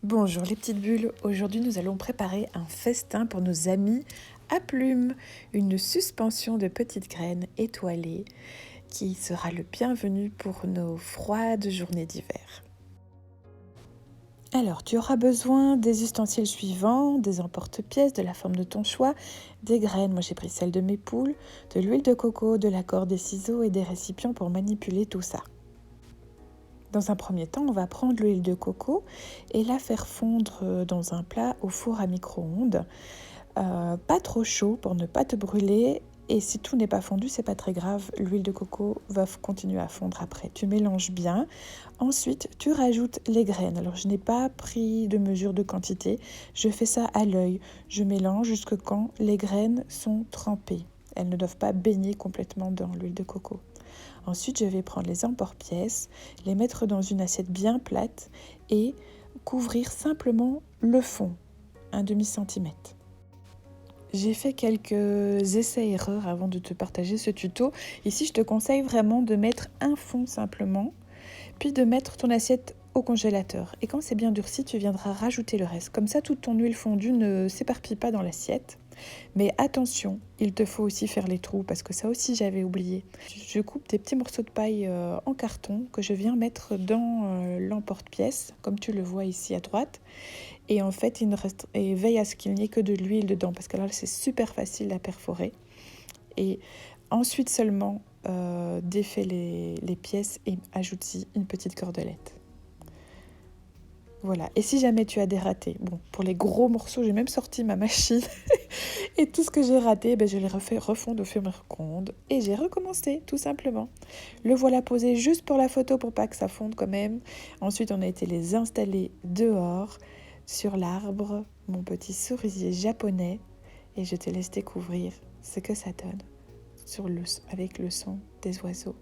Bonjour les petites bulles, aujourd'hui nous allons préparer un festin pour nos amis à plumes, une suspension de petites graines étoilées qui sera le bienvenu pour nos froides journées d'hiver. Alors tu auras besoin des ustensiles suivants, des emporte-pièces de la forme de ton choix, des graines, moi j'ai pris celle de mes poules, de l'huile de coco, de la corde, des ciseaux et des récipients pour manipuler tout ça. Dans un premier temps, on va prendre l'huile de coco et la faire fondre dans un plat au four à micro-ondes. Pas trop chaud pour ne pas te brûler. Et si tout n'est pas fondu, c'est pas très grave. L'huile de coco va continuer à fondre après. Tu mélanges bien. Ensuite, tu rajoutes les graines. Alors, je n'ai pas pris de mesure de quantité. Je fais ça à l'œil. Je mélange jusque quand les graines sont trempées. Elles ne doivent pas baigner complètement dans l'huile de coco. Ensuite, je vais prendre les emporte-pièces, les mettre dans une assiette bien plate et couvrir simplement le fond, un demi-centimètre. J'ai fait quelques essais-erreurs avant de te partager ce tuto. Ici, je te conseille vraiment de mettre un fond simplement, puis de mettre ton assiette au congélateur. Et quand c'est bien durci, tu viendras rajouter le reste. Comme ça, toute ton huile fondue ne s'éparpille pas dans l'assiette. Mais attention, il te faut aussi faire les trous parce que ça aussi j'avais oublié. Je coupe des petits morceaux de paille en carton que je viens mettre dans l'emporte-pièce, comme tu le vois ici à droite. Et en fait, il ne reste et veille à ce qu'il n'y ait que de l'huile dedans parce que là c'est super facile à perforer. Et ensuite seulement défais les pièces et ajoute-y une petite cordelette. Voilà, et si jamais tu as des ratés, bon, pour les gros morceaux, j'ai même sorti ma machine et tout ce que j'ai raté, je les refais refondre au fur et à mesure et j'ai recommencé, tout simplement. Le voilà posé juste pour la photo pour pas que ça fonde quand même. Ensuite, on a été les installer dehors, sur l'arbre, mon petit cerisier japonais, et je te laisse découvrir ce que ça donne avec le son des oiseaux.